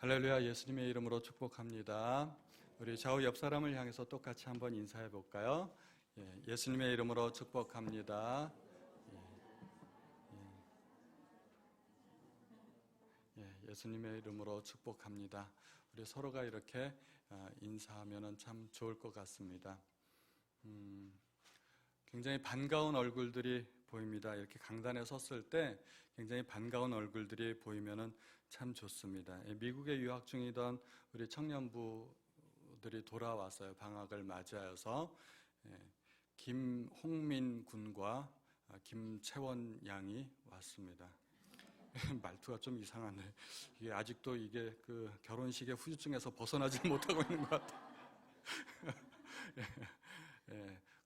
할렐루야. 예수님의 이름으로 축복합니다. 우리 좌우 옆 사람을 향해서 똑같이 한번 인사해 볼까요? 예수님의 이름으로 축복합니다. 예수님의 이름으로 축복합니다. 우리 서로가 이렇게 인사하면 참 좋을 것 같습니다. 굉장히 반가운 얼굴들이 보입니다. 이렇게 강단에 섰을 때 굉장히 반가운 얼굴들이 보이면 참 좋습니다. 미국에 유학 중이던 우리 청년부들이 돌아왔어요. 방학을 맞이하여서 김홍민 군과 김채원 양이 왔습니다. 말투가 좀 이상하네. 이게 아직도 그 결혼식의 후유증에서 벗어나지 못하고 있는 것 같아요.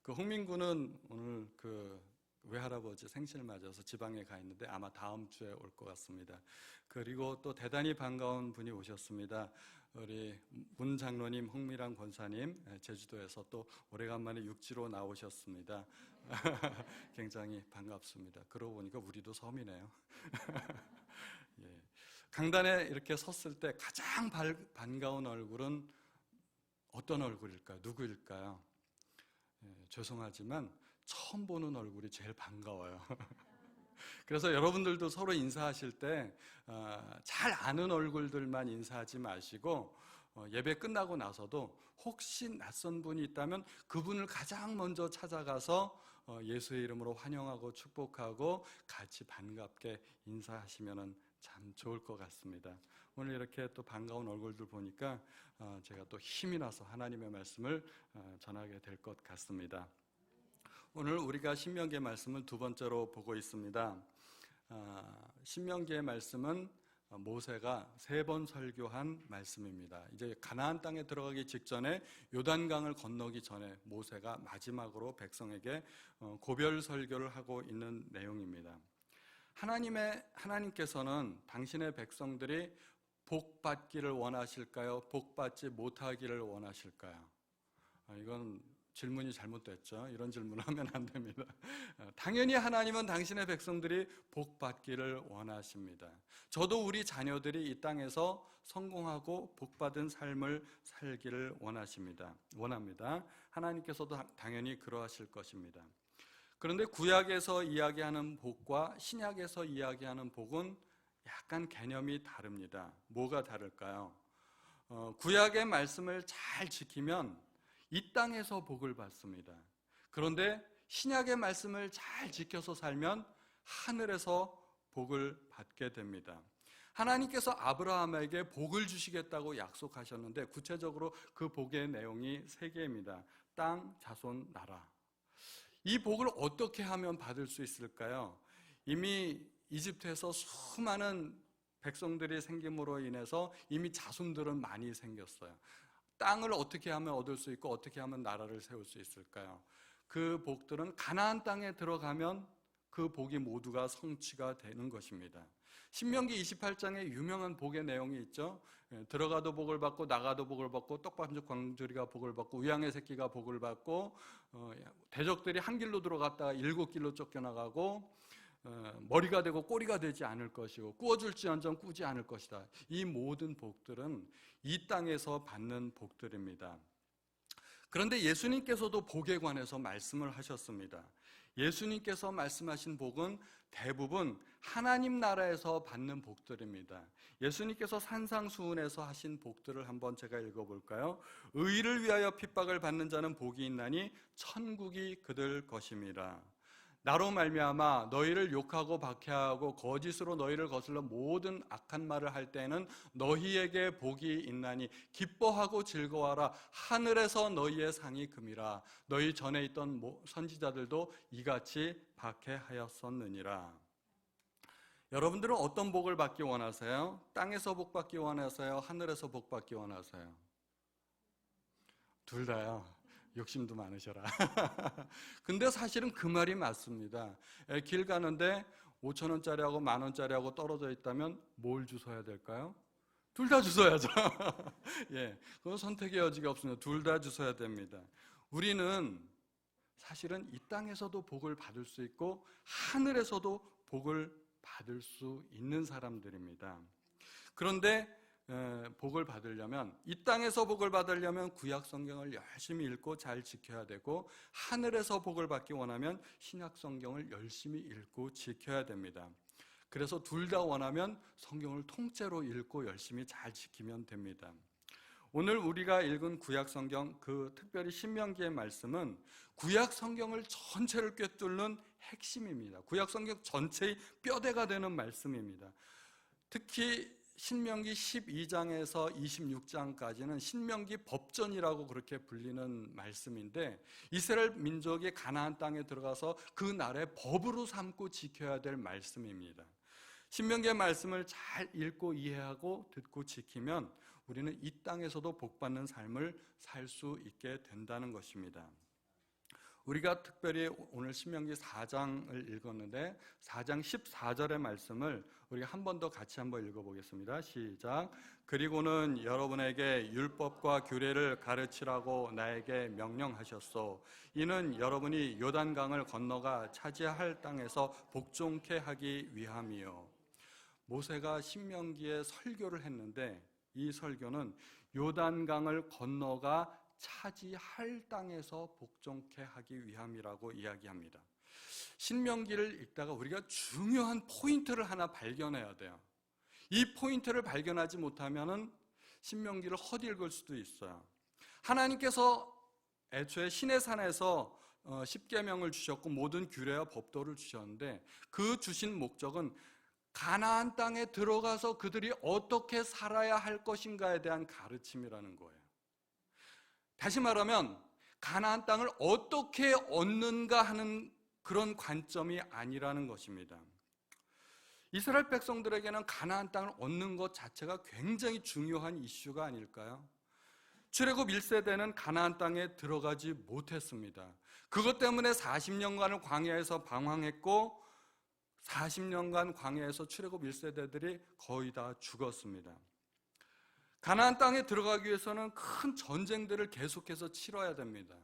그 홍민 군은 오늘 그 외할아버지 생신을 맞아서 지방에 가 있는데 아마 다음 주에 올 것 같습니다. 그리고 또 대단히 반가운 분이 오셨습니다. 우리 문 장로님, 홍미랑 권사님, 제주도에서 또 오래간만에 육지로 나오셨습니다. 굉장히 반갑습니다. 그러고 보니까 우리도 섬이네요. 강단에 이렇게 섰을 때 가장 반가운 얼굴은 어떤 얼굴일까요? 누구일까요? 죄송하지만 처음 보는 얼굴이 제일 반가워요. 그래서 여러분들도 서로 인사하실 때 잘 아는 얼굴들만 인사하지 마시고 예배 끝나고 나서도 혹시 낯선 분이 있다면 그분을 가장 먼저 찾아가서 예수의 이름으로 환영하고 축복하고 같이 반갑게 인사하시면 참 좋을 것 같습니다. 오늘 이렇게 또 반가운 얼굴들 보니까 제가 또 힘이 나서 하나님의 말씀을 전하게 될 것 같습니다. 오늘 우리가 신명기의 말씀을 두 번째로 보고 있습니다. 신명기의 말씀은 모세가 3번 설교한 말씀입니다. 이제 가나안 땅에 들어가기 직전에 요단강을 건너기 전에 모세가 마지막으로 백성에게 고별 설교를 하고 있는 내용입니다. 하나님께서는 당신의 백성들이 복 받기를 원하실까요? 복 받지 못하기를 원하실까요? 이건 질문이 잘못됐죠. 이런 질문을 하면 안 됩니다. 당연히 하나님은 당신의 백성들이 복 받기를 원하십니다. 저도 우리 자녀들이 이 땅에서 성공하고 복 받은 삶을 살기를 원합니다. 하나님께서도 당연히 그러하실 것입니다. 그런데 구약에서 이야기하는 복과 신약에서 이야기하는 복은 약간 개념이 다릅니다. 뭐가 다를까요? 구약의 말씀을 잘 지키면 이 땅에서 복을 받습니다. 그런데 신약의 말씀을 잘 지켜서 살면 하늘에서 복을 받게 됩니다. 하나님께서 아브라함에게 복을 주시겠다고 약속하셨는데 구체적으로 그 복의 내용이 3개입니다. 땅, 자손, 나라. 이 복을 어떻게 하면 받을 수 있을까요? 이미 이집트에서 수많은 백성들이 생김으로 인해서 이미 자손들은 많이 생겼어요. 땅을 어떻게 하면 얻을 수 있고 어떻게 하면 나라를 세울 수 있을까요? 그 복들은 가나안 땅에 들어가면 그 복이 모두가 성취가 되는 것입니다. 신명기 28장에 유명한 복의 내용이 있죠. 들어가도 복을 받고 나가도 복을 받고 떡반죽 광주리가 복을 받고 우양의 새끼가 복을 받고 대적들이 한 길로 들어갔다가 7길로 쫓겨나가고 머리가 되고 꼬리가 되지 않을 것이고 꾸어줄지언정 꾸지 않을 것이다. 이 모든 복들은 이 땅에서 받는 복들입니다. 그런데 예수님께서도 복에 관해서 말씀을 하셨습니다. 예수님께서 말씀하신 복은 대부분 하나님 나라에서 받는 복들입니다. 예수님께서 산상수훈에서 하신 복들을 한번 제가 읽어볼까요? 의를 위하여 핍박을 받는 자는 복이 있나니 천국이 그들 것임이라. 나로 말미암아 너희를 욕하고 박해하고 거짓으로 너희를 거슬러 모든 악한 말을 할 때에는 너희에게 복이 있나니 기뻐하고 즐거워하라. 하늘에서 너희의 상이 금이라. 너희 전에 있던 선지자들도 이같이 박해하였었느니라. 여러분들은 어떤 복을 받기 원하세요? 땅에서 복 받기 원하세요? 하늘에서 복 받기 원하세요? 둘 다요. 욕심도 많으셔라. 근데 사실은 그 말이 맞습니다. 길 가는데 5,000원짜리하고 10,000원짜리하고 떨어져 있다면 뭘 주워야 될까요? 둘 다 주워야죠. 그건 선택의 여지가 없습니다. 둘 다 주워야 됩니다. 우리는 사실은 이 땅에서도 복을 받을 수 있고 하늘에서도 복을 받을 수 있는 사람들입니다. 그런데 복을 받으려면, 이 땅에서 복을 받으려면 구약 성경을 열심히 읽고 잘 지켜야 되고, 하늘에서 복을 받기 원하면 신약 성경을 열심히 읽고 지켜야 됩니다. 그래서 둘 다 원하면 성경을 통째로 읽고 열심히 잘 지키면 됩니다. 오늘 우리가 읽은 구약 성경, 특별히 신명기의 말씀은 구약 성경을 전체를 꿰뚫는 핵심입니다. 구약 성경 전체의 뼈대가 되는 말씀입니다. 특히 신명기 12장에서 26장까지는 신명기 법전이라고 그렇게 불리는 말씀인데, 이스라엘 민족이 가나안 땅에 들어가서 그 나라의 법으로 삼고 지켜야 될 말씀입니다. 신명기의 말씀을 잘 읽고 이해하고 듣고 지키면 우리는 이 땅에서도 복받는 삶을 살 수 있게 된다는 것입니다. 우리가 특별히 오늘 신명기 4장을 읽었는데 4장 14절의 말씀을 우리가 한 번 더 같이 한번 읽어보겠습니다. 시작. 그리고는 여러분에게 율법과 규례를 가르치라고 나에게 명령하셨소. 이는 여러분이 요단강을 건너가 차지할 땅에서 복종케 하기 위함이요. 모세가 신명기에 설교를 했는데, 이 설교는 요단강을 건너가 차지할 땅에서 복종케 하기 위함이라고 이야기합니다. 신명기를 읽다가 우리가 중요한 포인트를 하나 발견해야 돼요. 이 포인트를 발견하지 못하면 신명기를 헛읽을 수도 있어요. 하나님께서 애초에 시내산에서 10계명을 주셨고 모든 규례와 법도를 주셨는데, 그 주신 목적은 가나안 땅에 들어가서 그들이 어떻게 살아야 할 것인가에 대한 가르침이라는 거예요. 다시 말하면 가나안 땅을 어떻게 얻는가 하는 그런 관점이 아니라는 것입니다. 이스라엘 백성들에게는 가나안 땅을 얻는 것 자체가 굉장히 중요한 이슈가 아닐까요? 출애굽 1세대는 가나안 땅에 들어가지 못했습니다. 그것 때문에 40년간을 광야에서 방황했고 40년간 광야에서 출애굽 1세대들이 거의 다 죽었습니다. 가나안 땅에 들어가기 위해서는 큰 전쟁들을 계속해서 치러야 됩니다.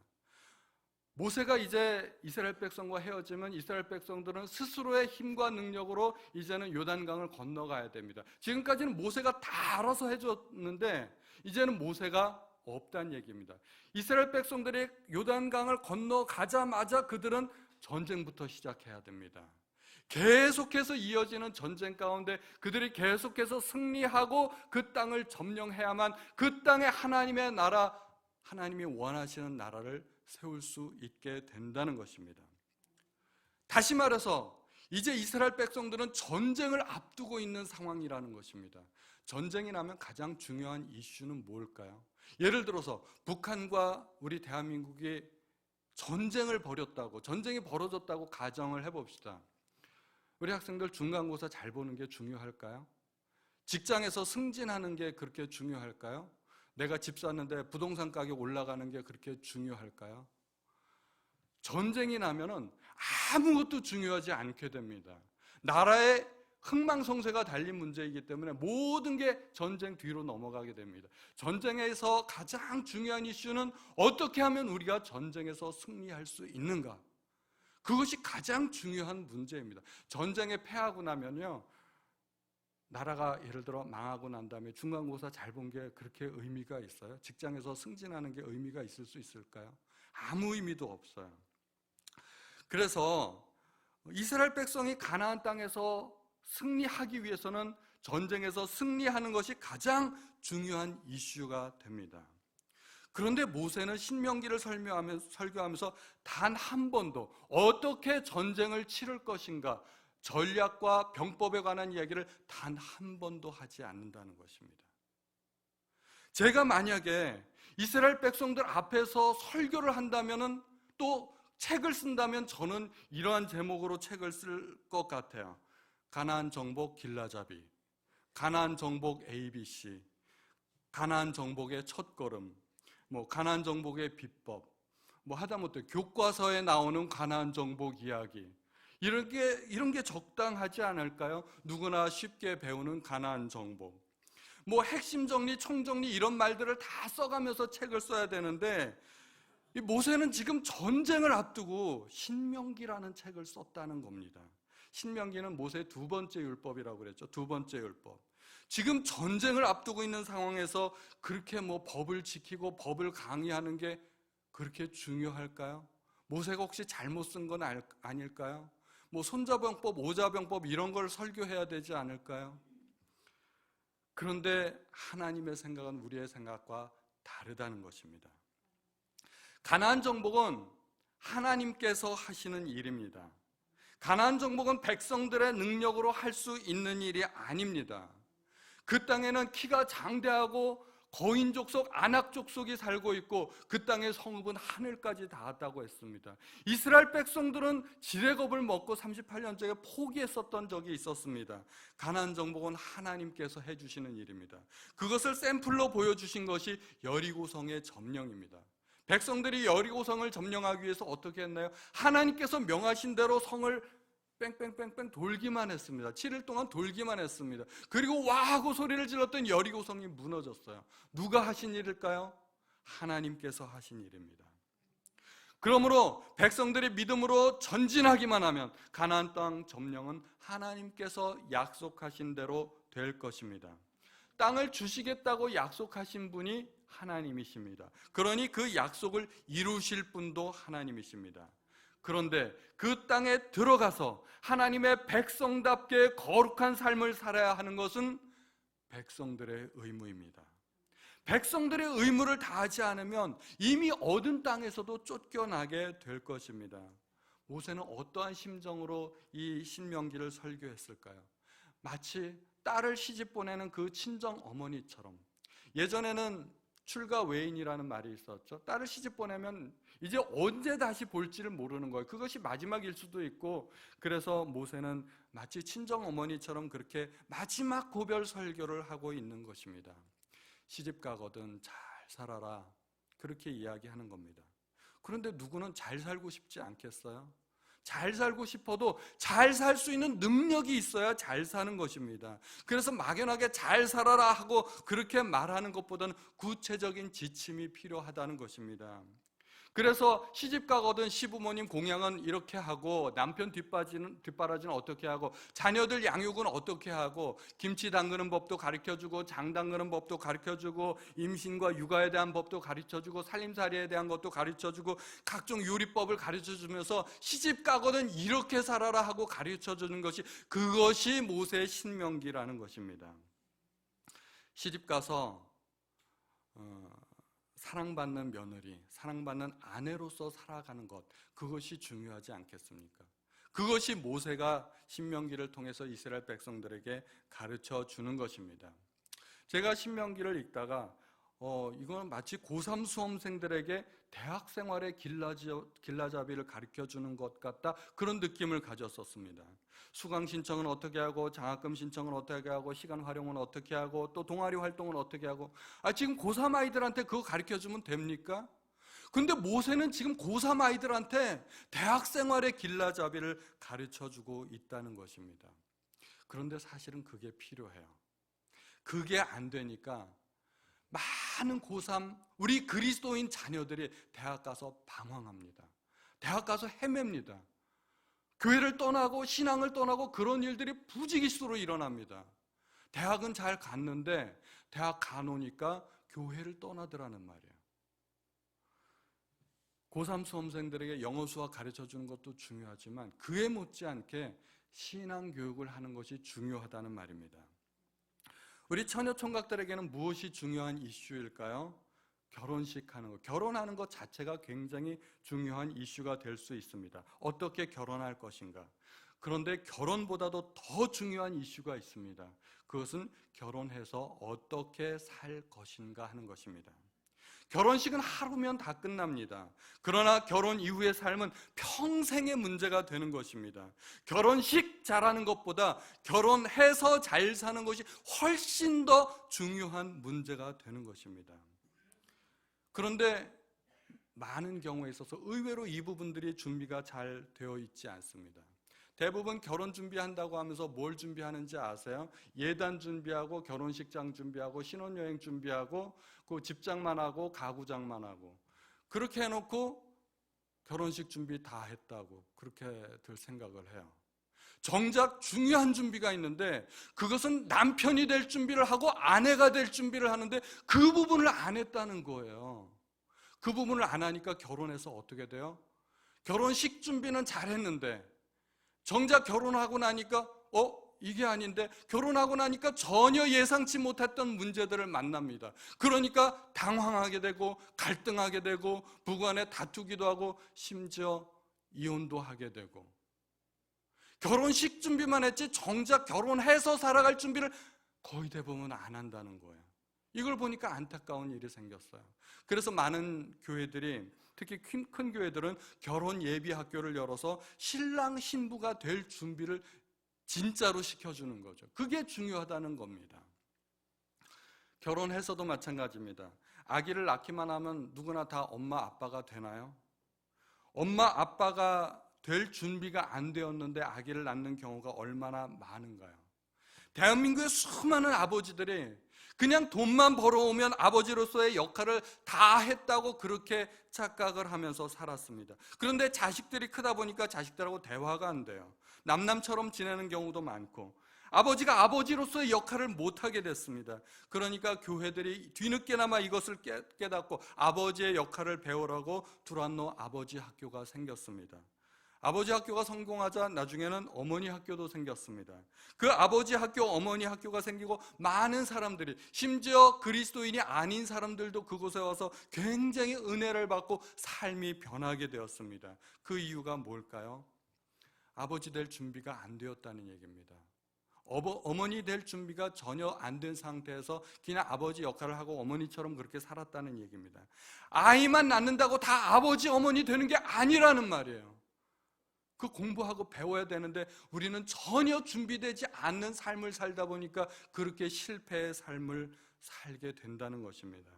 모세가 이제 이스라엘 백성과 헤어지면 이스라엘 백성들은 스스로의 힘과 능력으로 이제는 요단강을 건너가야 됩니다. 지금까지는 모세가 다 알아서 해줬는데 이제는 모세가 없다는 얘기입니다. 이스라엘 백성들이 요단강을 건너가자마자 그들은 전쟁부터 시작해야 됩니다. 계속해서 이어지는 전쟁 가운데 그들이 계속해서 승리하고 그 땅을 점령해야만 그 땅에 하나님의 나라, 하나님이 원하시는 나라를 세울 수 있게 된다는 것입니다. 다시 말해서 이제 이스라엘 백성들은 전쟁을 앞두고 있는 상황이라는 것입니다. 전쟁이 나면 가장 중요한 이슈는 뭘까요? 예를 들어서 북한과 우리 대한민국이 전쟁을 벌였다고, 전쟁이 벌어졌다고 가정을 해봅시다. 우리 학생들 중간고사 잘 보는 게 중요할까요? 직장에서 승진하는 게 그렇게 중요할까요? 내가 집 샀는데 부동산 가격 올라가는 게 그렇게 중요할까요? 전쟁이 나면은 아무것도 중요하지 않게 됩니다. 나라의 흥망성쇠가 달린 문제이기 때문에 모든 게 전쟁 뒤로 넘어가게 됩니다. 전쟁에서 가장 중요한 이슈는 어떻게 하면 우리가 전쟁에서 승리할 수 있는가? 그것이 가장 중요한 문제입니다. 전쟁에 패하고 나면요, 나라가 예를 들어 망하고 난 다음에 중간고사 잘 본 게 그렇게 의미가 있어요? 직장에서 승진하는 게 의미가 있을 수 있을까요? 아무 의미도 없어요. 그래서 이스라엘 백성이 가나안 땅에서 승리하기 위해서는 전쟁에서 승리하는 것이 가장 중요한 이슈가 됩니다. 그런데 모세는 신명기를 설교하면서 단 한 번도 어떻게 전쟁을 치를 것인가, 전략과 병법에 관한 이야기를 단 한 번도 하지 않는다는 것입니다. 제가 만약에 이스라엘 백성들 앞에서 설교를 한다면은, 또 책을 쓴다면 저는 이러한 제목으로 책을 쓸 것 같아요. 가나안 정복 길라잡이, 가나안 정복 ABC, 가나안 정복의 첫걸음, 가나안 정복의 비법, 하다못해 교과서에 나오는 가나안 정복 이야기, 이런 게 적당하지 않을까요? 누구나 쉽게 배우는 가나안 정복. 핵심 정리, 총정리 이런 말들을 다 써가면서 책을 써야 되는데, 이 모세는 지금 전쟁을 앞두고 신명기라는 책을 썼다는 겁니다. 신명기는 모세의 두 번째 율법이라고 그랬죠. 두 번째 율법. 지금 전쟁을 앞두고 있는 상황에서 그렇게 법을 지키고 법을 강의하는 게 그렇게 중요할까요? 모세가 혹시 잘못 쓴 건 아닐까요? 손자병법, 오자병법 이런 걸 설교해야 되지 않을까요? 그런데 하나님의 생각은 우리의 생각과 다르다는 것입니다. 가나안 정복은 하나님께서 하시는 일입니다. 가나안 정복은 백성들의 능력으로 할 수 있는 일이 아닙니다. 그 땅에는 키가 장대하고 거인 족속, 아낙 족속이 살고 있고 그 땅의 성읍은 하늘까지 닿았다고 했습니다. 이스라엘 백성들은 지레겁을 먹고 38년째 포기했었던 적이 있었습니다. 가나안 정복은 하나님께서 해주시는 일입니다. 그것을 샘플로 보여주신 것이 여리고성의 점령입니다. 백성들이 여리고성을 점령하기 위해서 어떻게 했나요? 하나님께서 명하신 대로 성을 뺑뺑뺑뺑 돌기만 했습니다. 7일 동안 돌기만 했습니다. 그리고 와 하고 소리를 질렀던 여리고성이 무너졌어요. 누가 하신 일일까요? 하나님께서 하신 일입니다. 그러므로 백성들이 믿음으로 전진하기만 하면 가나안 땅 점령은 하나님께서 약속하신 대로 될 것입니다. 땅을 주시겠다고 약속하신 분이 하나님이십니다. 그러니 그 약속을 이루실 분도 하나님이십니다. 그런데 그 땅에 들어가서 하나님의 백성답게 거룩한 삶을 살아야 하는 것은 백성들의 의무입니다. 백성들의 의무를 다하지 않으면 이미 얻은 땅에서도 쫓겨나게 될 것입니다. 모세는 어떠한 심정으로 이 신명기를 설교했을까요? 마치 딸을 시집 보내는 그 친정 어머니처럼. 예전에는 출가 외인이라는 말이 있었죠. 딸을 시집 보내면 이제 언제 다시 볼지를 모르는 거예요. 그것이 마지막일 수도 있고, 그래서 모세는 마치 친정 어머니처럼 그렇게 마지막 고별 설교를 하고 있는 것입니다. 시집 가거든 잘 살아라, 그렇게 이야기하는 겁니다. 그런데 누구는 잘 살고 싶지 않겠어요? 잘 살고 싶어도 잘 살 수 있는 능력이 있어야 잘 사는 것입니다. 그래서 막연하게 잘 살아라 하고 그렇게 말하는 것보다는 구체적인 지침이 필요하다는 것입니다. 그래서 시집 가거든 시부모님 공양은 이렇게 하고, 남편 뒷바라지는 어떻게 하고, 자녀들 양육은 어떻게 하고, 김치 담그는 법도 가르쳐주고, 장 담그는 법도 가르쳐주고, 임신과 육아에 대한 법도 가르쳐주고, 살림살이에 대한 것도 가르쳐주고, 각종 요리법을 가르쳐주면서 시집 가거든 이렇게 살아라 하고 가르쳐주는 것이, 그것이 모세의 신명기라는 것입니다. 시집 가서 사랑받는 며느리, 사랑받는 아내로서 살아가는 것, 그것이 중요하지 않겠습니까? 그것이 모세가 신명기를 통해서 이스라엘 백성들에게 가르쳐 주는 것입니다. 제가 신명기를 읽다가 이건 마치 고3 수험생들에게 대학 생활의 길라잡이를 가르쳐 주는 것 같다, 그런 느낌을 가졌었습니다. 수강 신청은 어떻게 하고, 장학금 신청은 어떻게 하고, 시간 활용은 어떻게 하고, 또 동아리 활동은 어떻게 하고, 지금 고3 아이들한테 그거 가르쳐 주면 됩니까? 근데 모세는 지금 고3 아이들한테 대학 생활의 길라잡이를 가르쳐 주고 있다는 것입니다. 그런데 사실은 그게 필요해요. 그게 안 되니까 많은 고3 우리 그리스도인 자녀들이 대학 가서 방황합니다. 대학 가서 헤맵니다. 교회를 떠나고 신앙을 떠나고 그런 일들이 부지기수로 일어납니다. 대학은 잘 갔는데 대학 가놓으니까 교회를 떠나더라는 말이에요. 고3 수험생들에게 영어 수학 가르쳐주는 것도 중요하지만 그에 못지않게 신앙교육을 하는 것이 중요하다는 말입니다. 우리 처녀 총각들에게는 무엇이 중요한 이슈일까요? 결혼식 하는 것, 결혼하는 것 자체가 굉장히 중요한 이슈가 될 수 있습니다. 어떻게 결혼할 것인가? 그런데 결혼보다도 더 중요한 이슈가 있습니다. 그것은 결혼해서 어떻게 살 것인가 하는 것입니다. 결혼식은 하루면 다 끝납니다. 그러나 결혼 이후의 삶은 평생의 문제가 되는 것입니다. 결혼식 잘하는 것보다 결혼해서 잘 사는 것이 훨씬 더 중요한 문제가 되는 것입니다. 그런데 많은 경우에 있어서 의외로 이 부분들이 준비가 잘 되어 있지 않습니다. 대부분 결혼 준비한다고 하면서 뭘 준비하는지 아세요? 예단 준비하고, 결혼식장 준비하고, 신혼여행 준비하고, 그 집장만 하고, 가구장만 하고, 그렇게 해놓고 결혼식 준비 다 했다고 그렇게들 생각을 해요. 정작 중요한 준비가 있는데 그것은 남편이 될 준비를 하고 아내가 될 준비를 하는데 그 부분을 안 했다는 거예요. 그 부분을 안 하니까 결혼해서 어떻게 돼요? 결혼식 준비는 잘했는데 정작 결혼하고 나니까 이게 아닌데, 결혼하고 나니까 전혀 예상치 못했던 문제들을 만납니다. 그러니까 당황하게 되고 갈등하게 되고 부부간에 다투기도 하고 심지어 이혼도 하게 되고, 결혼식 준비만 했지 정작 결혼해서 살아갈 준비를 거의 대부분 안 한다는 거예요. 이걸 보니까 안타까운 일이 생겼어요. 그래서 많은 교회들이, 특히 큰 교회들은 결혼 예비 학교를 열어서 신랑 신부가 될 준비를 진짜로 시켜주는 거죠. 그게 중요하다는 겁니다. 결혼해서도 마찬가지입니다. 아기를 낳기만 하면 누구나 다 엄마 아빠가 되나요? 엄마 아빠가 될 준비가 안 되었는데 아기를 낳는 경우가 얼마나 많은가요? 대한민국의 수많은 아버지들이 그냥 돈만 벌어오면 아버지로서의 역할을 다 했다고 그렇게 착각을 하면서 살았습니다. 그런데 자식들이 크다 보니까 자식들하고 대화가 안 돼요. 남남처럼 지내는 경우도 많고, 아버지가 아버지로서의 역할을 못하게 됐습니다. 그러니까 교회들이 뒤늦게나마 이것을 깨닫고 아버지의 역할을 배우라고 두란노 아버지 학교가 생겼습니다. 아버지 학교가 성공하자 나중에는 어머니 학교도 생겼습니다. 그 아버지 학교, 어머니 학교가 생기고 많은 사람들이, 심지어 그리스도인이 아닌 사람들도 그곳에 와서 굉장히 은혜를 받고 삶이 변하게 되었습니다. 그 이유가 뭘까요? 아버지 될 준비가 안 되었다는 얘기입니다. 어머니 될 준비가 전혀 안 된 상태에서 그냥 아버지 역할을 하고 어머니처럼 그렇게 살았다는 얘기입니다. 아이만 낳는다고 다 아버지, 어머니 되는 게 아니라는 말이에요. 그 공부하고 배워야 되는데 우리는 전혀 준비되지 않는 삶을 살다 보니까 그렇게 실패의 삶을 살게 된다는 것입니다.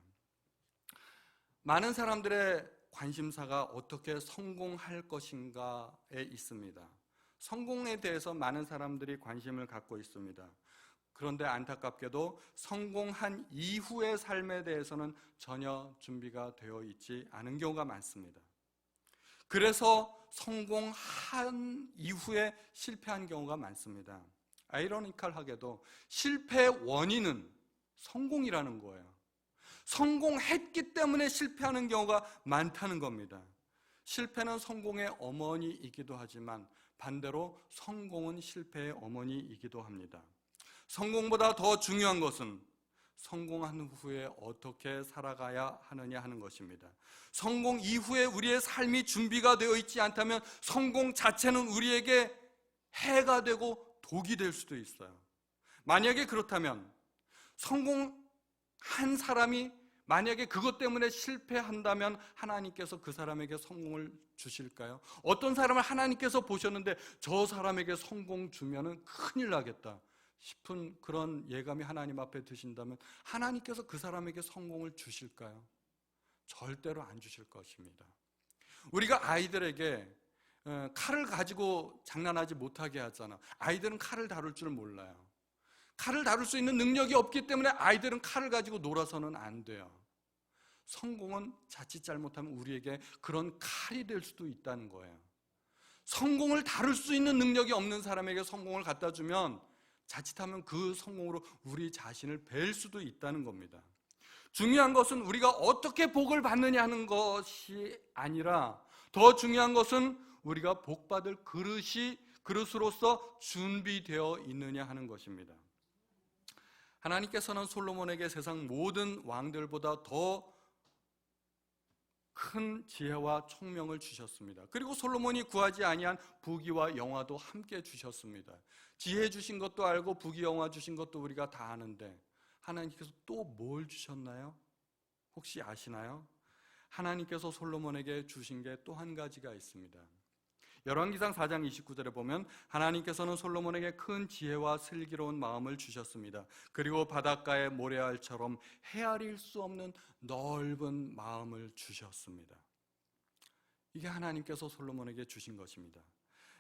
많은 사람들의 관심사가 어떻게 성공할 것인가에 있습니다. 성공에 대해서 많은 사람들이 관심을 갖고 있습니다. 그런데 안타깝게도 성공한 이후의 삶에 대해서는 전혀 준비가 되어 있지 않은 경우가 많습니다. 그래서 성공한 이후에 실패한 경우가 많습니다. 아이러니컬하게도 실패의 원인은 성공이라는 거예요. 성공했기 때문에 실패하는 경우가 많다는 겁니다. 실패는 성공의 어머니이기도 하지만 반대로 성공은 실패의 어머니이기도 합니다. 성공보다 더 중요한 것은 성공한 후에 어떻게 살아가야 하느냐 하는 것입니다. 성공 이후에 우리의 삶이 준비가 되어 있지 않다면 성공 자체는 우리에게 해가 되고 독이 될 수도 있어요. 만약에 그렇다면 성공한 사람이 만약에 그것 때문에 실패한다면 하나님께서 그 사람에게 성공을 주실까요? 어떤 사람을 하나님께서 보셨는데 저 사람에게 성공 주면은 큰일 나겠다 싶은 그런 예감이 하나님 앞에 드신다면 하나님께서 그 사람에게 성공을 주실까요? 절대로 안 주실 것입니다. 우리가 아이들에게 칼을 가지고 장난하지 못하게 하잖아. 아이들은 칼을 다룰 줄 몰라요. 칼을 다룰 수 있는 능력이 없기 때문에 아이들은 칼을 가지고 놀아서는 안 돼요. 성공은 자칫 잘못하면 우리에게 그런 칼이 될 수도 있다는 거예요. 성공을 다룰 수 있는 능력이 없는 사람에게 성공을 갖다 주면 자칫하면 그 성공으로 우리 자신을 뵐 수도 있다는 겁니다. 중요한 것은 우리가 어떻게 복을 받느냐 하는 것이 아니라 더 중요한 것은 우리가 복받을 그릇으로서 준비되어 있느냐 하는 것입니다. 하나님께서는 솔로몬에게 세상 모든 왕들보다 더 큰 지혜와 총명을 주셨습니다. 그리고 솔로몬이 구하지 아니한 부귀와 영화도 함께 주셨습니다. 지혜 주신 것도 알고 부귀 영화 주신 것도 우리가 다 아는데 하나님께서 또 뭘 주셨나요? 혹시 아시나요? 하나님께서 솔로몬에게 주신 게 또 한 가지가 있습니다. 열왕기상 4장 29절에 보면 하나님께서는 솔로몬에게 큰 지혜와 슬기로운 마음을 주셨습니다. 그리고 바닷가의 모래알처럼 헤아릴 수 없는 넓은 마음을 주셨습니다. 이게 하나님께서 솔로몬에게 주신 것입니다.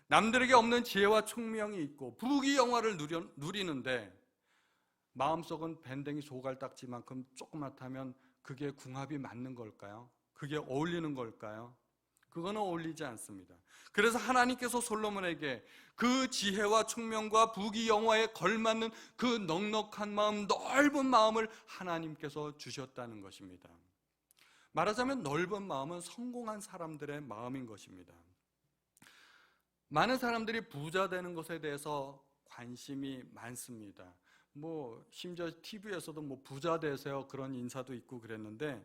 남들에게 없는 지혜와 총명이 있고 부귀 영화를 누리는데 마음속은 밴댕이 조갈딱지만큼 조그맣다면 그게 궁합이 맞는 걸까요? 그게 어울리는 걸까요? 그거는 어울리지 않습니다. 그래서 하나님께서 솔로몬에게 그 지혜와 총명과 부귀영화에 걸맞는 그 넉넉한 마음, 넓은 마음을 하나님께서 주셨다는 것입니다. 말하자면 넓은 마음은 성공한 사람들의 마음인 것입니다. 많은 사람들이 부자 되는 것에 대해서 관심이 많습니다. 심지어 TV에서도 부자 되세요 그런 인사도 있고 그랬는데,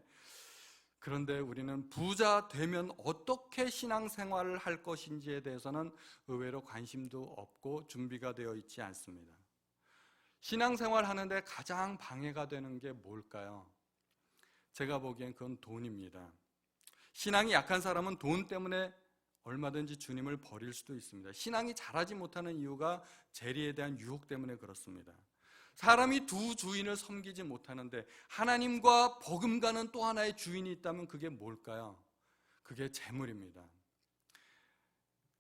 그런데 우리는 부자 되면 어떻게 신앙생활을 할 것인지에 대해서는 의외로 관심도 없고 준비가 되어 있지 않습니다. 신앙생활 하는데 가장 방해가 되는 게 뭘까요? 제가 보기엔 그건 돈입니다. 신앙이 약한 사람은 돈 때문에 얼마든지 주님을 버릴 수도 있습니다. 신앙이 자라지 못하는 이유가 재리에 대한 유혹 때문에 그렇습니다. 사람이 두 주인을 섬기지 못하는데 하나님과 버금가는 또 하나의 주인이 있다면 그게 뭘까요? 그게 재물입니다.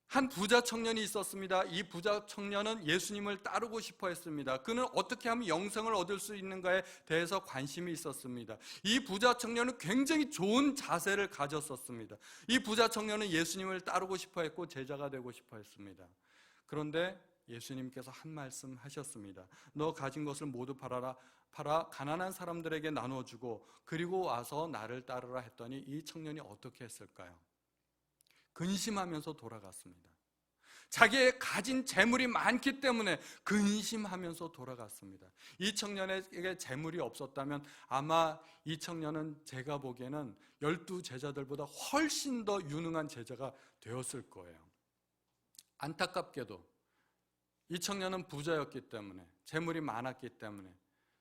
한 부자 청년이 있었습니다. 이 부자 청년은 예수님을 따르고 싶어 했습니다. 그는 어떻게 하면 영생을 얻을 수 있는가에 대해서 관심이 있었습니다. 이 부자 청년은 굉장히 좋은 자세를 가졌었습니다. 이 부자 청년은 예수님을 따르고 싶어 했고 제자가 되고 싶어 했습니다. 그런데 예수님께서 한 말씀 하셨습니다. 너 가진 것을 모두 팔아 가난한 사람들에게 나눠주고 그리고 와서 나를 따르라 했더니 이 청년이 어떻게 했을까요? 근심하면서 돌아갔습니다. 자기의 가진 재물이 많기 때문에 근심하면서 돌아갔습니다. 이 청년에게 재물이 없었다면 아마 이 청년은 제가 보기에는 12제자들보다 훨씬 더 유능한 제자가 되었을 거예요. 안타깝게도 이 청년은 부자였기 때문에, 재물이 많았기 때문에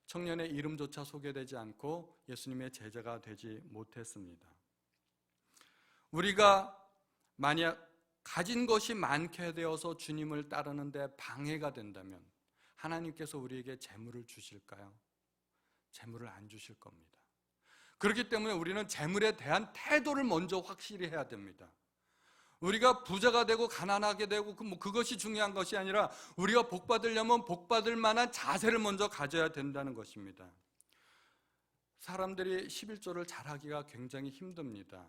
청년의 이름조차 소개되지 않고 예수님의 제자가 되지 못했습니다. 우리가 만약 가진 것이 많게 되어서 주님을 따르는데 방해가 된다면 하나님께서 우리에게 재물을 주실까요? 재물을 안 주실 겁니다. 그렇기 때문에 우리는 재물에 대한 태도를 먼저 확실히 해야 됩니다. 우리가 부자가 되고 가난하게 되고 그것이 중요한 것이 아니라 우리가 복 받으려면 복 받을 만한 자세를 먼저 가져야 된다는 것입니다. 사람들이 11조를 잘하기가 굉장히 힘듭니다.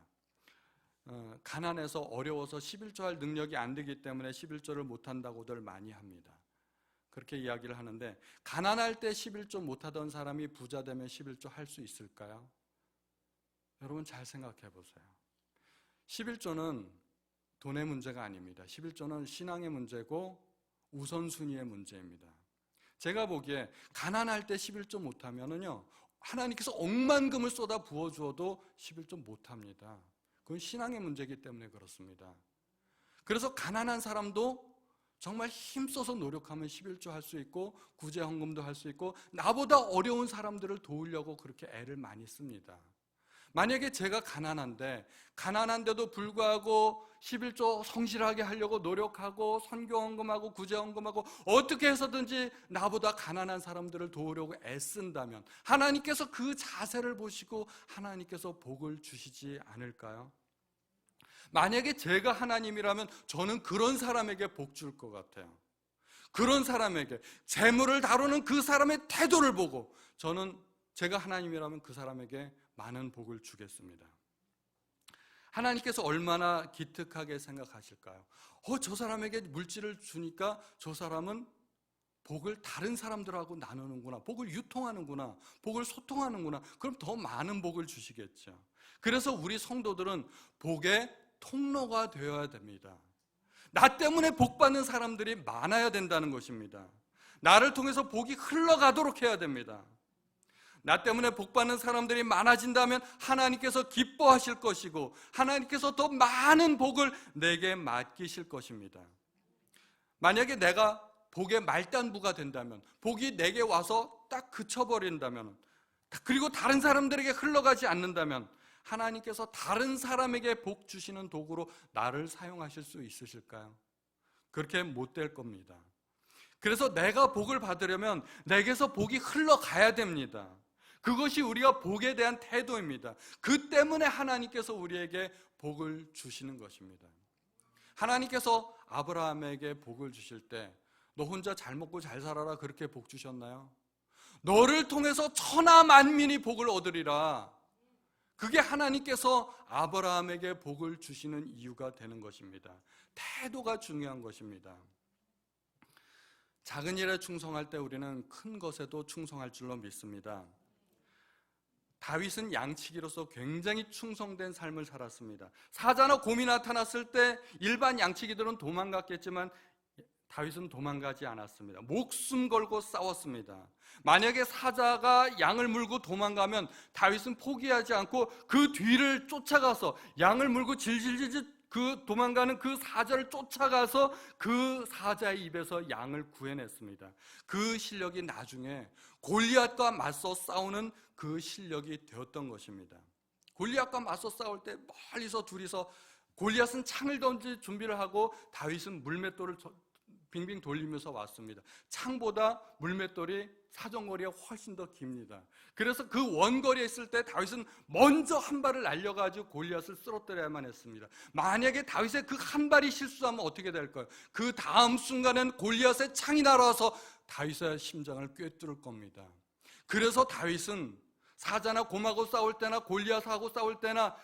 가난해서 어려워서 11조 할 능력이 안 되기 때문에 11조를 못한다고들 많이 합니다. 그렇게 이야기를 하는데, 가난할 때 11조 못하던 사람이 부자 되면 11조 할 수 있을까요? 여러분 잘 생각해 보세요. 11조는 돈의 문제가 아닙니다. 11조는 신앙의 문제고 우선순위의 문제입니다. 제가 보기에 가난할 때 11조 못하면은요, 하나님께서 억만금을 쏟아 부어주어도 11조 못합니다. 그건 신앙의 문제이기 때문에 그렇습니다. 그래서 가난한 사람도 정말 힘써서 노력하면 11조 할 수 있고 구제 헌금도 할 수 있고 나보다 어려운 사람들을 도우려고 그렇게 애를 많이 씁니다. 만약에 제가 가난한데도 불구하고 11조 성실하게 하려고 노력하고 선교 헌금하고 구제 헌금하고 어떻게 해서든지 나보다 가난한 사람들을 도우려고 애쓴다면 하나님께서 그 자세를 보시고 하나님께서 복을 주시지 않을까요? 만약에 제가 하나님이라면 저는 그런 사람에게 복 줄 것 같아요. 그런 사람에게 재물을 다루는 그 사람의 태도를 보고 저는 제가 하나님이라면 그 사람에게 많은 복을 주겠습니다. 하나님께서 얼마나 기특하게 생각하실까요? 저 사람에게 물질을 주니까 저 사람은 복을 다른 사람들하고 나누는구나, 복을 유통하는구나, 복을 소통하는구나, 그럼 더 많은 복을 주시겠죠. 그래서 우리 성도들은 복의 통로가 되어야 됩니다. 나 때문에 복 받는 사람들이 많아야 된다는 것입니다. 나를 통해서 복이 흘러가도록 해야 됩니다. 나 때문에 복 받는 사람들이 많아진다면 하나님께서 기뻐하실 것이고 하나님께서 더 많은 복을 내게 맡기실 것입니다. 만약에 내가 복의 말단부가 된다면, 복이 내게 와서 딱 그쳐버린다면, 그리고 다른 사람들에게 흘러가지 않는다면 하나님께서 다른 사람에게 복 주시는 도구로 나를 사용하실 수 있으실까요? 그렇게 못 될 겁니다. 그래서 내가 복을 받으려면 내게서 복이 흘러가야 됩니다. 그것이 우리가 복에 대한 태도입니다. 그 때문에 하나님께서 우리에게 복을 주시는 것입니다. 하나님께서 아브라함에게 복을 주실 때 너 혼자 잘 먹고 잘 살아라 그렇게 복 주셨나요? 너를 통해서 천하 만민이 복을 얻으리라. 그게 하나님께서 아브라함에게 복을 주시는 이유가 되는 것입니다. 태도가 중요한 것입니다. 작은 일에 충성할 때 우리는 큰 것에도 충성할 줄로 믿습니다. 다윗은 양치기로서 굉장히 충성된 삶을 살았습니다. 사자나 곰이 나타났을 때 일반 양치기들은 도망갔겠지만 다윗은 도망가지 않았습니다. 목숨 걸고 싸웠습니다. 만약에 사자가 양을 물고 도망가면 다윗은 포기하지 않고 그 뒤를 쫓아가서 양을 물고 질질질질 그 도망가는 그 사자를 쫓아가서 그 사자의 입에서 양을 구해냈습니다. 그 실력이 나중에 골리앗과 맞서 싸우는 그 실력이 되었던 것입니다. 골리앗과 맞서 싸울 때 멀리서 둘이서 골리앗은 창을 던질 준비를 하고 다윗은 물맷돌을 빙빙 돌리면서 왔습니다. 창보다 물맷돌이 사정거리가 훨씬 더 깁니다. 그래서 그 원거리에 있을 때 다윗은 먼저 한 발을 날려가지고 골리앗을 쓰러뜨려야만 했습니다. 만약에 다윗의 그 한 발이 실수하면 어떻게 될까요? 그 다음 순간엔 골리앗의 창이 날아와서 다윗의 심장을 꿰뚫을 겁니다. 그래서 다윗은 사자나 곰하고 싸울 때나 골리앗하고 싸울 때나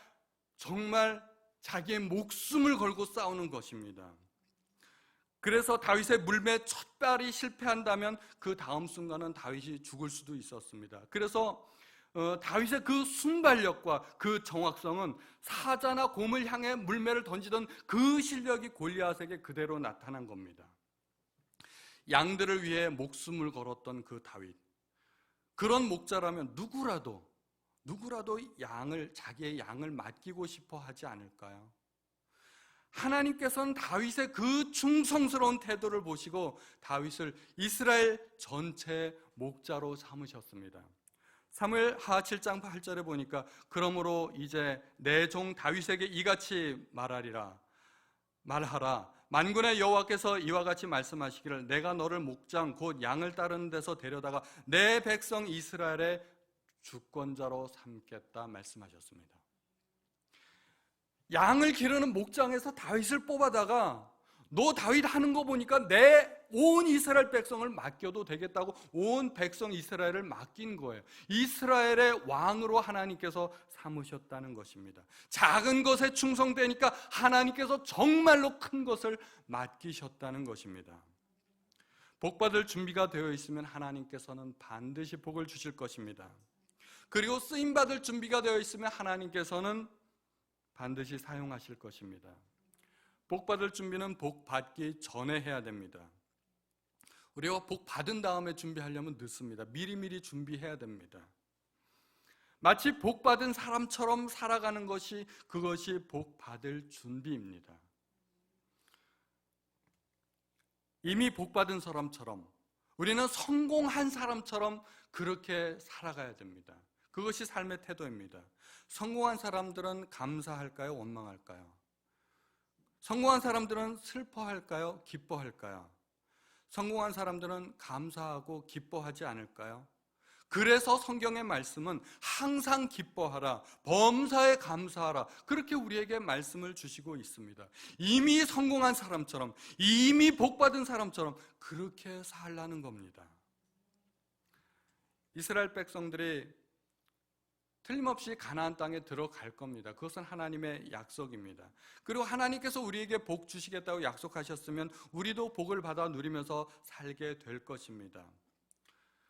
정말 자기의 목숨을 걸고 싸우는 것입니다. 그래서 다윗의 물매 첫 발이 실패한다면 그 다음 순간은 다윗이 죽을 수도 있었습니다. 그래서 다윗의 그 순발력과 그 정확성은 사자나 곰을 향해 물매를 던지던 그 실력이 골리앗에게 그대로 나타난 겁니다. 양들을 위해 목숨을 걸었던 그 다윗, 그런 목자라면 누구라도 자기의 양을 맡기고 싶어 하지 않을까요? 하나님께서는 다윗의 그 충성스러운 태도를 보시고 다윗을 이스라엘 전체의 목자로 삼으셨습니다. 사무엘하 7장 8절에 보니까 그러므로 이제 내 종 다윗에게 이같이 말하라. 만군의 여호와께서 이와 같이 말씀하시기를 내가 너를 목장 곧 양을 따르는 데서 데려다가 내 백성 이스라엘의 주권자로 삼겠다 말씀하셨습니다. 양을 기르는 목장에서 다윗을 뽑아다가 너 다윗 하는 거 보니까 내 온 이스라엘 백성을 맡겨도 되겠다고 온 백성 이스라엘을 맡긴 거예요. 이스라엘의 왕으로 하나님께서 삼으셨다는 것입니다. 작은 것에 충성되니까 하나님께서 정말로 큰 것을 맡기셨다는 것입니다. 복받을 준비가 되어 있으면 하나님께서는 반드시 복을 주실 것입니다. 그리고 쓰임받을 준비가 되어 있으면 하나님께서는 반드시 사용하실 것입니다. 복 받을 준비는 복 받기 전에 해야 됩니다. 우리가 복 받은 다음에 준비하려면 늦습니다. 미리미리 준비해야 됩니다. 마치 복 받은 사람처럼 살아가는 것이 그것이 복 받을 준비입니다. 이미 복 받은 사람처럼 우리는 성공한 사람처럼 그렇게 살아가야 됩니다. 그것이 삶의 태도입니다. 성공한 사람들은 감사할까요? 원망할까요? 성공한 사람들은 슬퍼할까요? 기뻐할까요? 성공한 사람들은 감사하고 기뻐하지 않을까요? 그래서 성경의 말씀은 항상 기뻐하라, 범사에 감사하라, 그렇게 우리에게 말씀을 주시고 있습니다. 이미 성공한 사람처럼, 이미 복받은 사람처럼 그렇게 살라는 겁니다. 이스라엘 백성들이 틀림없이 가나안 땅에 들어갈 겁니다. 그것은 하나님의 약속입니다. 그리고 하나님께서 우리에게 복 주시겠다고 약속하셨으면 우리도 복을 받아 누리면서 살게 될 것입니다.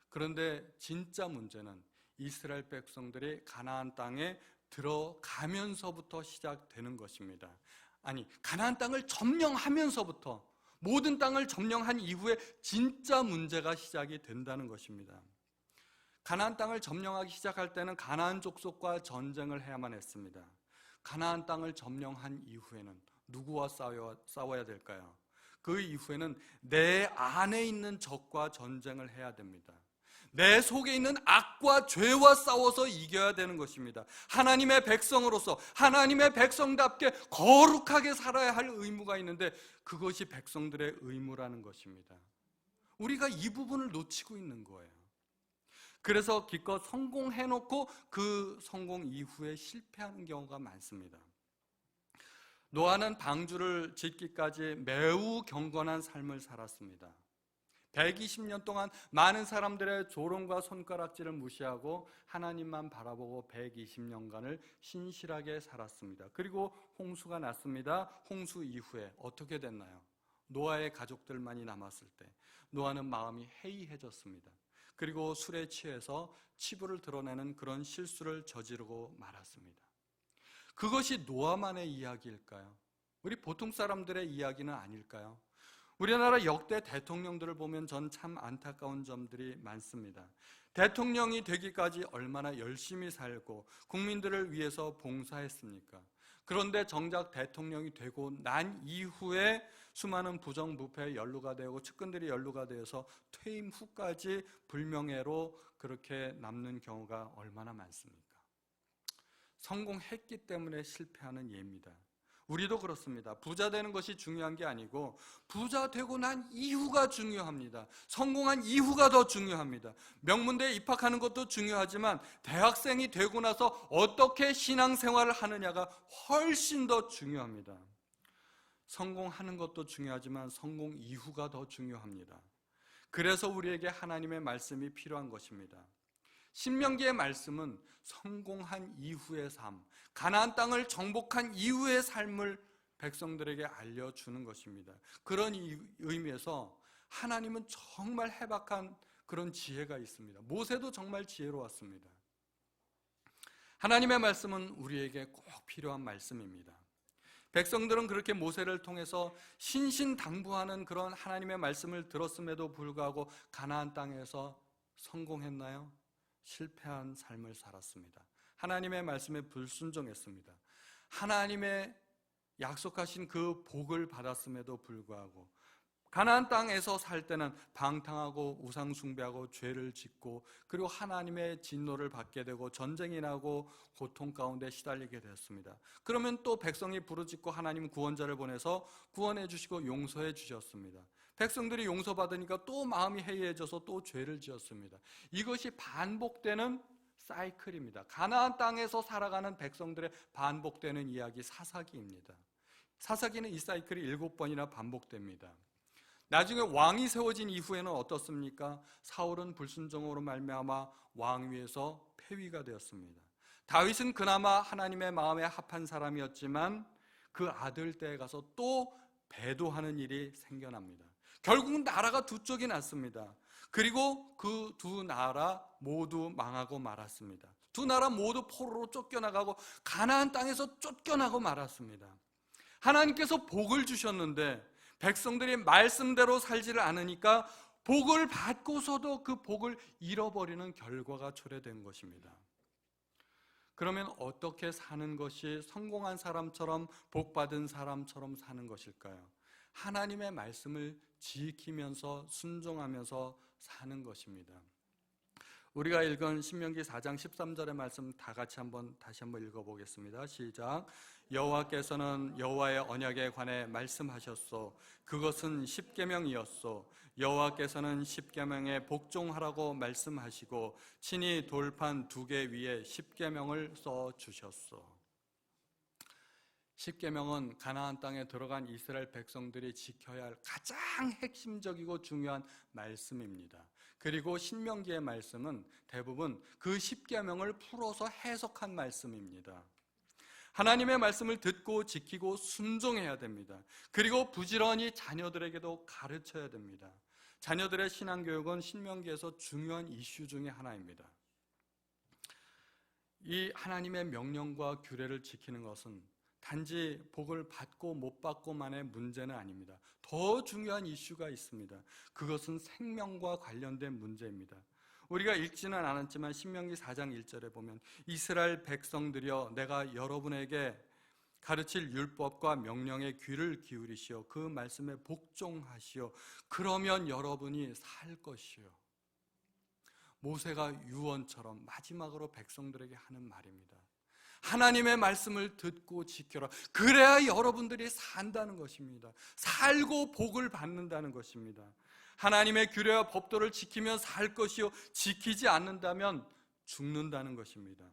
그런데 진짜 문제는 이스라엘 백성들이 가나안 땅에 들어가면서부터 시작되는 것입니다. 아니, 가나안 땅을 점령하면서부터, 모든 땅을 점령한 이후에 진짜 문제가 시작이 된다는 것입니다. 가나안 땅을 점령하기 시작할 때는 가나안 족속과 전쟁을 해야만 했습니다. 가나안 땅을 점령한 이후에는 누구와 싸워야 될까요? 그 이후에는 내 안에 있는 적과 전쟁을 해야 됩니다. 내 속에 있는 악과 죄와 싸워서 이겨야 되는 것입니다. 하나님의 백성으로서 하나님의 백성답게 거룩하게 살아야 할 의무가 있는데 그것이 백성들의 의무라는 것입니다. 우리가 이 부분을 놓치고 있는 거예요. 그래서 기껏 성공해놓고 그 성공 이후에 실패하는 경우가 많습니다. 노아는 방주를 짓기까지 매우 경건한 삶을 살았습니다. 120년 동안 많은 사람들의 조롱과 손가락질을 무시하고 하나님만 바라보고 120년간을 신실하게 살았습니다. 그리고 홍수가 났습니다. 홍수 이후에 어떻게 됐나요? 노아의 가족들만이 남았을 때 노아는 마음이 해이해졌습니다. 그리고 술에 취해서 치부를 드러내는 그런 실수를 저지르고 말았습니다. 그것이 노아만의 이야기일까요? 우리 보통 사람들의 이야기는 아닐까요? 우리나라 역대 대통령들을 보면 전 참 안타까운 점들이 많습니다. 대통령이 되기까지 얼마나 열심히 살고 국민들을 위해서 봉사했습니까? 그런데 정작 대통령이 되고 난 이후에 수많은 부정부패에 연루가 되고 측근들이 연루가 되어서 퇴임 후까지 불명예로 그렇게 남는 경우가 얼마나 많습니까? 성공했기 때문에 실패하는 예입니다. 우리도 그렇습니다. 부자 되는 것이 중요한 게 아니고 부자 되고 난 이후가 중요합니다. 성공한 이후가 더 중요합니다. 명문대에 입학하는 것도 중요하지만 대학생이 되고 나서 어떻게 신앙생활을 하느냐가 훨씬 더 중요합니다. 성공하는 것도 중요하지만 성공 이후가 더 중요합니다. 그래서 우리에게 하나님의 말씀이 필요한 것입니다. 신명기의 말씀은 성공한 이후의 삶, 가나안 땅을 정복한 이후의 삶을 백성들에게 알려주는 것입니다. 그런 의미에서 하나님은 정말 해박한 그런 지혜가 있습니다. 모세도 정말 지혜로웠습니다. 하나님의 말씀은 우리에게 꼭 필요한 말씀입니다. 백성들은 그렇게 모세를 통해서 신신당부하는 그런 하나님의 말씀을 들었음에도 불구하고 가나안 땅에서 성공했나요? 실패한 삶을 살았습니다. 하나님의 말씀에 불순종했습니다. 하나님의 약속하신 그 복을 받았음에도 불구하고 가나안 땅에서 살 때는 방탕하고 우상 숭배하고 죄를 짓고 그리고 하나님의 진노를 받게 되고 전쟁이 나고 고통 가운데 시달리게 되었습니다. 그러면 또 백성이 부르짖고 하나님 구원자를 보내서 구원해 주시고 용서해 주셨습니다. 백성들이 용서받으니까 또 마음이 해이해져서 또 죄를 지었습니다. 이것이 반복되는 사이클입니다. 가나안 땅에서 살아가는 백성들의 반복되는 이야기 사사기입니다. 사사기는 이 사이클이 7번이나 반복됩니다. 나중에 왕이 세워진 이후에는 어떻습니까? 사울은 불순종으로 말미암아 왕 위에서 폐위가 되었습니다. 다윗은 그나마 하나님의 마음에 합한 사람이었지만 그 아들 때에 가서 또 배도하는 일이 생겨납니다. 결국 나라가 두 쪽이 났습니다. 그리고 그 두 나라 모두 망하고 말았습니다. 두 나라 모두 포로로 쫓겨나가고 가나안 땅에서 쫓겨나고 말았습니다. 하나님께서 복을 주셨는데 백성들이 말씀대로 살지를 않으니까 복을 받고서도 그 복을 잃어버리는 결과가 초래된 것입니다. 그러면 어떻게 사는 것이 성공한 사람처럼 복받은 사람처럼 사는 것일까요? 하나님의 말씀을 지키면서 순종하면서 사는 것입니다. 우리가 읽은 신명기 4장 13절의 말씀 다 같이 다시 한번 읽어보겠습니다. 시작. 여호와께서는 여호와의 언약에 관해 말씀하셨소. 그것은 십계명이었소. 여호와께서는 십계명에 복종하라고 말씀하시고 친히 돌판 2개 위에 십계명을 써주셨소. 십계명은 가나안 땅에 들어간 이스라엘 백성들이 지켜야 할 가장 핵심적이고 중요한 말씀입니다. 그리고 신명기의 말씀은 대부분 그 십계명을 풀어서 해석한 말씀입니다. 하나님의 말씀을 듣고 지키고 순종해야 됩니다. 그리고 부지런히 자녀들에게도 가르쳐야 됩니다. 자녀들의 신앙교육은 신명기에서 중요한 이슈 중에 하나입니다. 이 하나님의 명령과 규례를 지키는 것은 단지 복을 받고 못 받고만의 문제는 아닙니다. 더 중요한 이슈가 있습니다. 그것은 생명과 관련된 문제입니다. 우리가 읽지는 않았지만 신명기 4장 1절에 보면 이스라엘 백성들이여 내가 여러분에게 가르칠 율법과 명령에 귀를 기울이시오. 그 말씀에 복종하시오. 그러면 여러분이 살 것이요. 모세가 유언처럼 마지막으로 백성들에게 하는 말입니다. 하나님의 말씀을 듣고 지켜라. 그래야 여러분들이 산다는 것입니다. 살고 복을 받는다는 것입니다. 하나님의 규례와 법도를 지키면 살 것이요 지키지 않는다면 죽는다는 것입니다.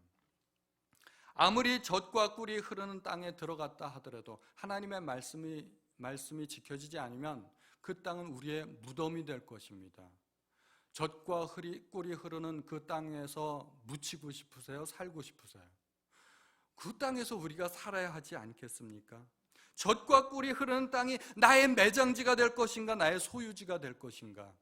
아무리 젖과 꿀이 흐르는 땅에 들어갔다 하더라도 하나님의 말씀이 지켜지지 않으면 그 땅은 우리의 무덤이 될 것입니다. 젖과 꿀이 흐르는 그 땅에서 묻히고 싶으세요? 살고 싶으세요? 그 땅에서 우리가 살아야 하지 않겠습니까? 젖과 꿀이 흐르는 땅이 나의 매장지가 될 것인가, 나의 소유지가 될 것인가?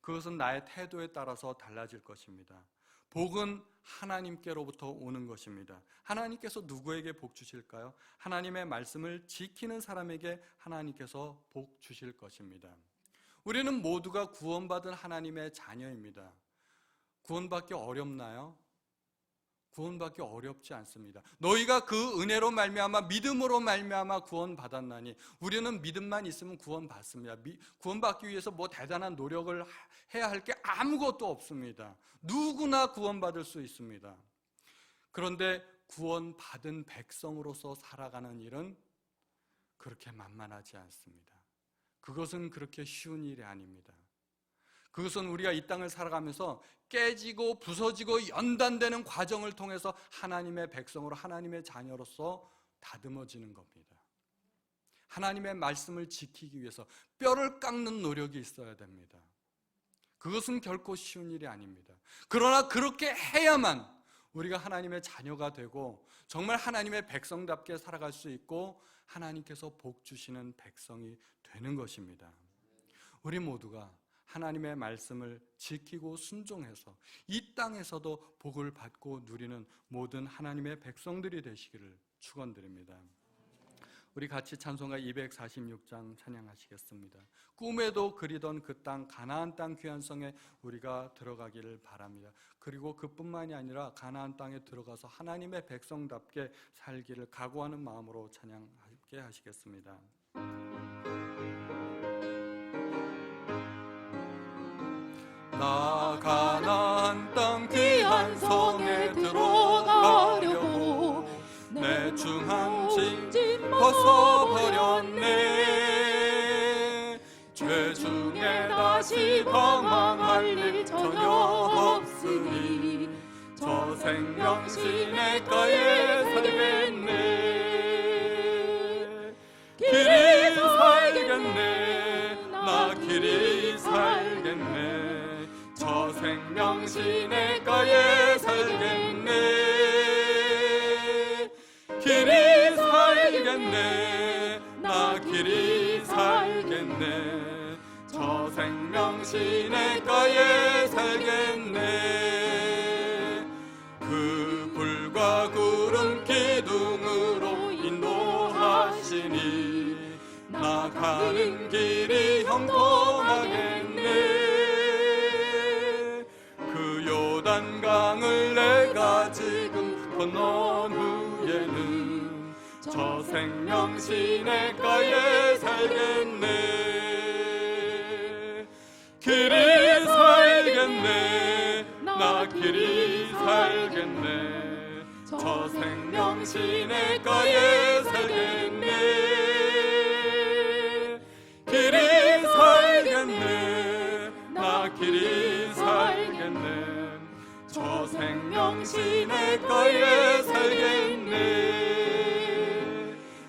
그것은 나의 태도에 따라서 달라질 것입니다. 복은 하나님께로부터 오는 것입니다. 하나님께서 누구에게 복 주실까요? 하나님의 말씀을 지키는 사람에게 하나님께서 복 주실 것입니다. 우리는 모두가 구원받은 하나님의 자녀입니다. 구원받기 어렵나요? 구원받기 어렵지 않습니다. 너희가 그 은혜로 말미암아 믿음으로 말미암아 구원받았나니, 우리는 믿음만 있으면 구원받습니다. 구원받기 위해서 뭐 대단한 노력을 해야 할 게 아무것도 없습니다. 누구나 구원받을 수 있습니다. 그런데 구원받은 백성으로서 살아가는 일은 그렇게 만만하지 않습니다. 그것은 그렇게 쉬운 일이 아닙니다. 그것은 우리가 이 땅을 살아가면서 깨지고 부서지고 연단되는 과정을 통해서 하나님의 백성으로, 하나님의 자녀로서 다듬어지는 겁니다. 하나님의 말씀을 지키기 위해서 뼈를 깎는 노력이 있어야 됩니다. 그것은 결코 쉬운 일이 아닙니다. 그러나 그렇게 해야만 우리가 하나님의 자녀가 되고 정말 하나님의 백성답게 살아갈 수 있고 하나님께서 복 주시는 백성이 되는 것입니다. 우리 모두가 하나님의 말씀을 지키고 순종해서 이 땅에서도 복을 받고 누리는 모든 하나님의 백성들이 되시기를 축원드립니다. 우리 같이 찬송가 246장 찬양하시겠습니다. 꿈에도 그리던 그 땅, 가나안 땅 귀한 성에 우리가 들어가기를 바랍니다. 그리고 그뿐만이 아니라 가나안 땅에 들어가서 하나님의 백성답게 살기를 각오하는 마음으로 찬양하게 하시겠습니다. 나 가나안 땅 귀한 성에 들어가려고 내 중한 짐 벗어버렸네. 죄 중에 다시 방황할 일 전혀 없으니 저 생명 시냇가에 살겠네. 길이 살겠네. 나 길이 살겠네. 저 생명 시냇가에 살겠네. 길이 살겠네. 나 길이 살겠네. 저 생명 시냇가에 살겠네. 그 불과 구름 기둥으로 인도하시니 나 가는 길이 형통하겠네. 그 요단강을 내가 지금 건넌 후에는 저 생명 시냇가에 살겠네. 길이 살겠네. 나 길이 살겠네. 저 생명 시냇가에 살겠네. 길이 살겠네. 나 길이 살겠네. 저 생명 시냇가에 살겠네.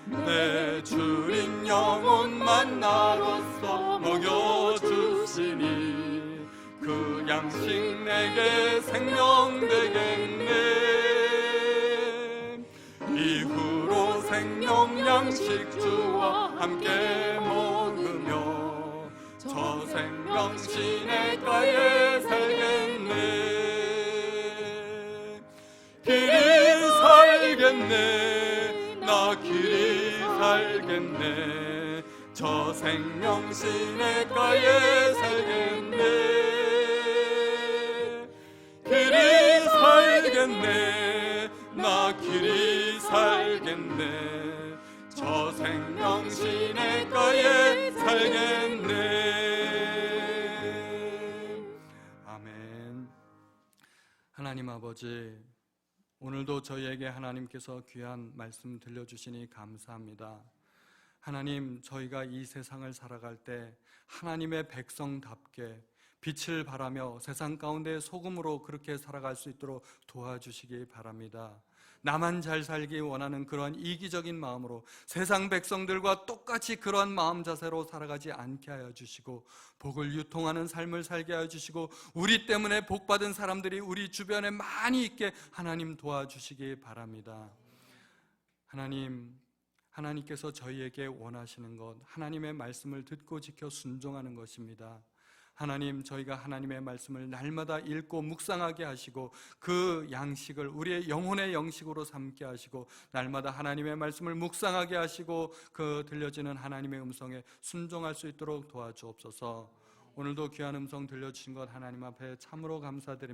내 주인 영혼만 나로서 먹여주시니 그 양식 내게 생명 되겠네. 이후로 생명 양식 주와 함께 먹으며 저 생명 시냇가에 살겠네. 길이 살겠네. 나 길이 살겠네. 저 생명 시냇가에 살겠네. 길이 살겠네. 나 길이 살겠네. 저 생명 시냇가에 살겠네. 아멘. 하나님 아버지, 오늘도 저희에게 하나님께서 귀한 말씀 들려주시니 감사합니다. 하나님, 저희가 이 세상을 살아갈 때 하나님의 백성답게 빛을 발하며 세상 가운데 소금으로 그렇게 살아갈 수 있도록 도와주시기 바랍니다. 나만 잘 살기 원하는 그러한 이기적인 마음으로 세상 백성들과 똑같이 그러한 마음 자세로 살아가지 않게 하여 주시고, 복을 유통하는 삶을 살게 하여 주시고, 우리 때문에 복받은 사람들이 우리 주변에 많이 있게 하나님 도와주시기 바랍니다. 하나님께서 저희에게 원하시는 것, 하나님의 말씀을 듣고 지켜 순종하는 것입니다. 하나님, 저희가 하나님의 말씀을 날마다 읽고 묵상하게 하시고 그 양식을 우리의 영혼의 영식으로 삼게 하시고, 날마다 하나님의 말씀을 묵상하게 하시고 그 들려지는 하나님의 음성에 순종할 수 있도록 도와주옵소서. 오늘도 귀한 음성 들려주신 것 하나님 앞에 참으로 감사드립니다.